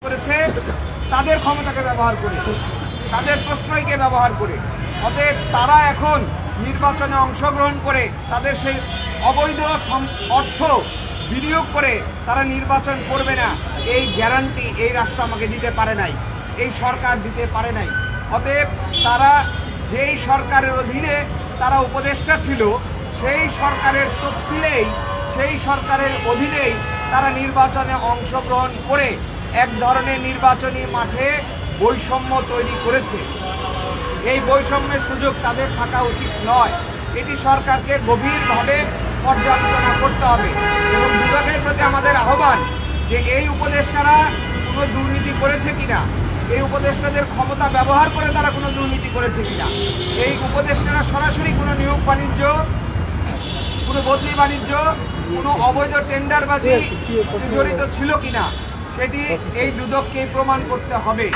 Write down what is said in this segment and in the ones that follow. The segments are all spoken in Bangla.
করেছে তাদের ক্ষমতাকে ব্যবহার করে, তাদের প্রশ্রয়কে ব্যবহার করে। অতএব তারা এখন নির্বাচনে অংশগ্রহণ করে তাদের সেই অবৈধ অর্থ বিনিয়োগ করে তারা নির্বাচন করবে না, এই গ্যারান্টি এই রাষ্ট্র আমাকে দিতে পারে নাই, এই সরকার দিতে পারে নাই। অতএব তারা যেই সরকারের অধীনে তারা উপদেষ্টা ছিল, সেই সরকারের তফসিলেই, সেই সরকারের অধীনেই তারা নির্বাচনে অংশগ্রহণ করে এক ধরনের নির্বাচনী মাঠে বৈষম্য তৈরি করেছে। এই বৈষম্যের সুযোগ তাদের থাকা উচিত নয়। এটি সরকারকে গভীরভাবে পর্যালোচনা করতে হবে এবং দুদকের প্রতি আমাদের আহ্বান যে এই উপদেষ্টারা কোনো দুর্নীতি করেছে কিনা, এই উপদেষ্টাদের ক্ষমতা ব্যবহার করে তারা কোনো দুর্নীতি করেছে কিনা, এই উপদেষ্টারা সরাসরি কোনো নিয়োগ বাণিজ্য, কোনো বদলি বাণিজ্য, কোনো অবৈধ টেন্ডারবাজি জড়িত ছিল কিনা, সেটি এই দুদককেই প্রমাণ করতে হবে,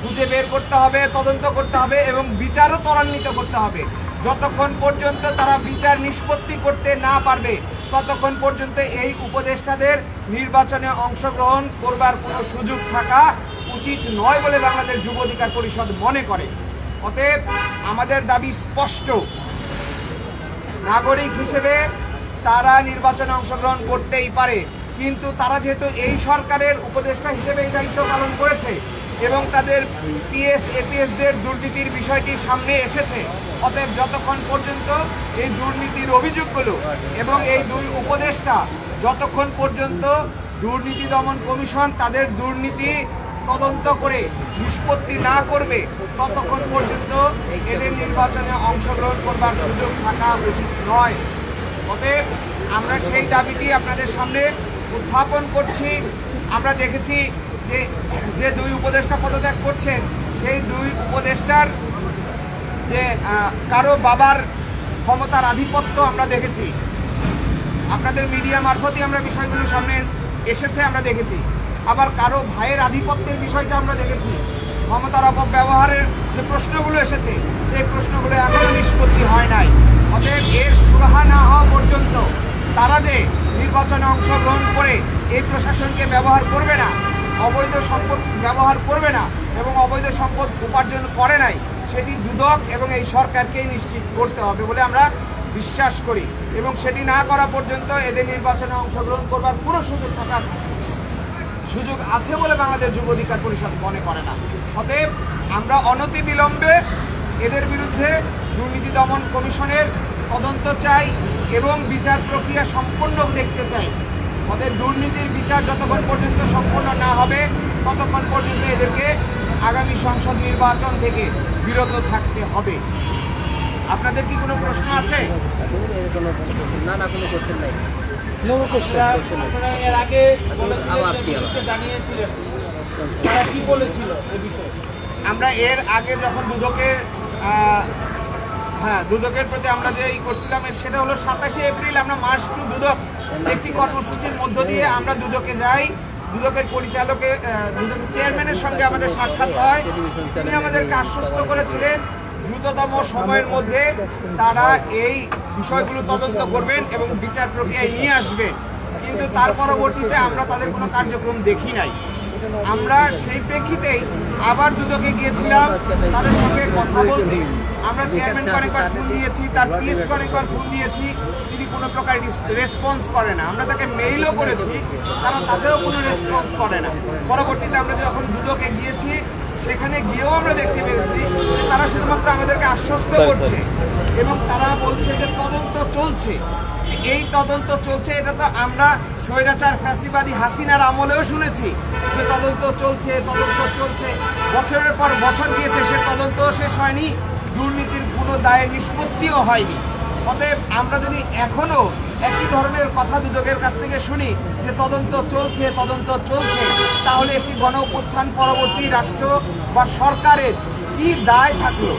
খুঁজে বের করতে হবে, তদন্ত করতে হবে এবং বিচারও ত্বরান্বিত করতে হবে। যতক্ষণ পর্যন্ত তারা বিচার নিষ্পত্তি করতে না পারবে ততক্ষণ পর্যন্ত এই উপদেষ্টাদের নির্বাচনে অংশগ্রহণ করবার কোনো সুযোগ থাকা উচিত নয় বলে বাংলাদেশ যুব অধিকার পরিষদ মনে করে। অতএব আমাদের দাবি স্পষ্ট, নাগরিক হিসেবে তারা নির্বাচনে অংশগ্রহণ করতেই পারে, কিন্তু তারা যেহেতু এই সরকারের উপদেষ্টা হিসেবে এই দায়িত্ব পালন করেছে এবং তাদের পিএস এপিএসদের দুর্নীতির বিষয়টি সামনে এসেছে, অতএব যতক্ষণ পর্যন্ত এই দুর্নীতির অভিযোগগুলো এবং এই দুই উপদেষ্টা যতক্ষণ পর্যন্ত দুর্নীতি দমন কমিশন তাদের দুর্নীতি তদন্ত করে নিষ্পত্তি না করবে ততক্ষণ পর্যন্ত এদের নির্বাচনে অংশগ্রহণ করবার সুযোগ থাকা উচিত নয়। অতএব আমরা সেই দাবিটি আপনাদের সামনে উত্থাপন করছি। আমরা দেখেছি যে দুই উপদেষ্টা পদত্যাগ করছেন, সেই দুই উপদেষ্টার যে কারো বাবার ক্ষমতার আধিপত্য আমরা দেখেছি, আপনাদের মিডিয়া মারফতই আমরা বিষয়গুলো সামনে এসেছে, আমরা দেখেছি। আবার কারো ভাইয়ের আধিপত্যের বিষয়টা আমরা দেখেছি। ক্ষমতার অপব্যবহারের যে প্রশ্নগুলো এসেছে সেই প্রশ্নগুলো এখনো নিষ্পত্তি হয় নাই। অতএব এর সুরাহা না হওয়া পর্যন্ত তারা যে নির্বাচনে অংশগ্রহণ করে এই প্রশাসনকে ব্যবহার করবে না, অবৈধ সম্পদ ব্যবহার করবে না এবং অবৈধ সম্পদ উপার্জন করে নাই, সেটি দুদক এবং এই সরকারকেই নিশ্চিত করতে হবে বলে আমরা বিশ্বাস করি এবং সেটি না করা পর্যন্ত এদের নির্বাচনে অংশগ্রহণ করবার পুরো সুযোগ আছে বলে বাংলাদেশ যুব অধিকার পরিষদ মনে করে না। অতএব আমরা অনতিবিলম্বে এদের বিরুদ্ধে দুর্নীতি দমন কমিশনের তদন্ত চাই এবং বিচার প্রক্রিয়া সম্পূর্ণ দেখতে চাই। অতএব দুর্নীতির বিচার যতক্ষণ পর্যন্ত সম্পূর্ণ না হবে ততক্ষণ পর্যন্ত এদেরকে আগামী সংসদ নির্বাচন থেকে বিরত থাকতে হবে। আপনাদের কি কোনো প্রশ্ন আছে? না, কোনো কোশ্চেন নাই। এর আগে জানিয়েছিলেন তারা কি বলেছিল এই বিষয়ে? আমরা এর আগে যখন দুদকের প্রতি আমরা যে করছিলাম সেটা হলো 27শে এপ্রিল আমরা মার্চ টু দুদক একটি কর্মসূচির মধ্য দিয়ে আমরা দুদকে যাই। দুদকের পরিচালকের দুদকের চেয়ারম্যানের সঙ্গে আমাদের সাক্ষাৎ হয়। তিনি আমাদেরকে আশ্বস্ত করেছিলেন দ্রুততম সময়ের মধ্যে তারা এই বিষয়গুলো তদন্ত করবেন এবং বিচার প্রক্রিয়ায় নিয়ে আসবেন, কিন্তু তার পরবর্তীতে আমরা তাদের কোনো কার্যক্রম দেখি নাই। আমরা সেই প্রেক্ষিতেই আবার দুদকে গিয়েছিলাম তাদের সঙ্গে কথা বলতে। আমরা চেয়ারম্যান অনেকবার ফোন দিয়েছি, তার পিএস অনেকবার ফোন দিয়েছি, তিনি কোনো প্রকার রেসপন্স করে না। আমরা তাকে মেইলও করেছি, তারা তাতেও কোনো রেসপন্স করে না। পরবর্তীতে আমরা যখন দুদকে গিয়েছি সেখানে গিয়েও আমরা দেখতে পেরেছি তারা শুধুমাত্র আমাদেরকে আশ্বস্ত করছে এবং তারা বলছে যে তদন্ত চলছে। এই তদন্ত চলছে এটা তো আমরা স্বৈরাচার ফ্যাসিবাদী হাসিনার আমলেও শুনেছি যে তদন্ত চলছে। বছরের পর বছর গিয়েছে, সে তদন্ত শেষ হয়নি, দুর্নীতির কোনো দায়ের নিষ্পত্তিও হয়নি। অতএব আমরা যদি এখনো একই ধরনের কথা দুদকের কাছ থেকে শুনি যে তদন্ত চলছে, তাহলে একটি গণ অভ্যুত্থান পরবর্তী রাষ্ট্র বা সরকারের কি দায় থাকলো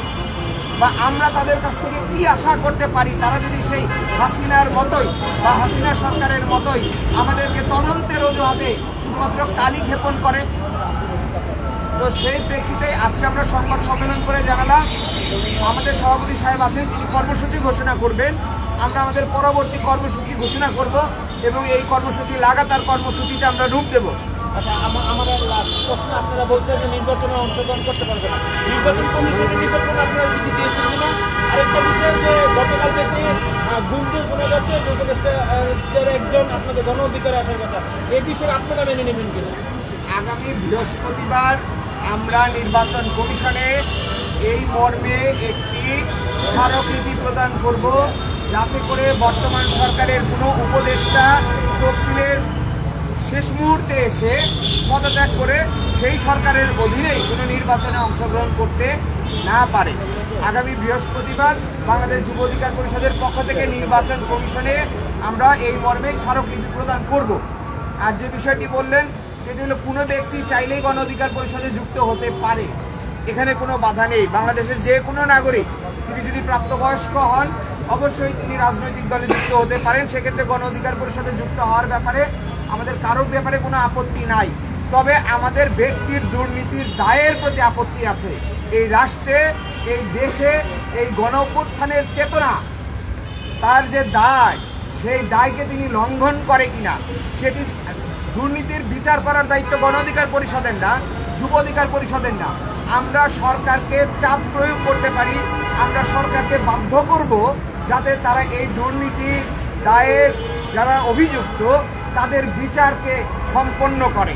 বা আমরা তাদের কাছ থেকে কি আশা করতে পারি? তারা যদি সেই হাসিনার মতোই বা হাসিনা সরকারের মতোই আমাদেরকে তদন্তের অজুহাতে শুধুমাত্র কালি ক্ষেপণ করে। তো সেই প্রেক্ষিতে আজকে আমরা সংবাদ সম্মেলন করে জানালাম আমাদের সভাপতি সাহেব আছেন, তিনি কর্মসূচি ঘোষণা করবেন। আমরা আমাদের পরবর্তী কর্মসূচি ঘোষণা করব এবং এই কর্মসূচি লাগাতার কর্মসূচিতে আমরা রূপ দেব। আচ্ছা, আমার লাস্ট প্রশ্ন, আপনারা বলছেন যে নির্বাচনে অংশগ্রহণ করতে পারবে না, নির্বাচন কমিশনের নির্বাচন আপনারা কি দিয়েছেন কিনা? আরেকটা বিষয় যে গতকাল থেকে গুঞ্জন শোনা যাচ্ছে যে উপদেষ্টাদের একজন আপনাদের গণ অধিকারে আসার কথা, এই বিষয়ে আপনারা মেনে নেবেন কিনা? আগামী বৃহস্পতিবার আমরা নির্বাচন কমিশনে এই মর্মে একটি স্মারকলিপি প্রদান করব, যাতে করে বর্তমান সরকারের কোনো উপদেষ্টা তফসিলের শেষ মুহূর্তে এসে পদত্যাগ করে সেই সরকারের অধীনেই কোনো নির্বাচনে অংশগ্রহণ করতে না পারে। আগামী বৃহস্পতিবার বাংলাদেশ যুব অধিকার পরিষদের পক্ষ থেকে নির্বাচন কমিশনে আমরা এই মর্মে স্মারকলিপি প্রদান করব। আর যে বিষয়টি বললেন সেটি হলো কোনো ব্যক্তি চাইলেই গণ অধিকার পরিষদে যুক্ত হতে পারে, এখানে কোনো বাধা নেই। বাংলাদেশের যে কোনো নাগরিক তিনি যদি প্রাপ্তবয়স্ক হন অবশ্যই তিনি রাজনৈতিক দলে যুক্ত হতে পারেন, সেক্ষেত্রে গণ অধিকার পরিষদে যুক্ত হওয়ার ব্যাপারে আমাদের কারোর ব্যাপারে কোনো আপত্তি নাই। তবে আমাদের ব্যক্তির দুর্নীতির দায়ের প্রতি আপত্তি আছে। এই রাষ্ট্রে, এই দেশে এই গণ অভ্যুত্থানের চেতনা, তার যে দায়, সেই দায়কে তিনি লঙ্ঘন করে কিনা সেটি দুর্নীতির বিচার করার দায়িত্ব গণ অধিকার পরিষদের না, যুব অধিকার পরিষদের না। আমরা সরকারকে চাপ প্রয়োগ করতে পারি, আমরা সরকারকে বাধ্য করব যাতে তারা এই দুর্নীতি দায়ে যারা অভিযুক্ত তাদের বিচারকে সম্পন্ন করে।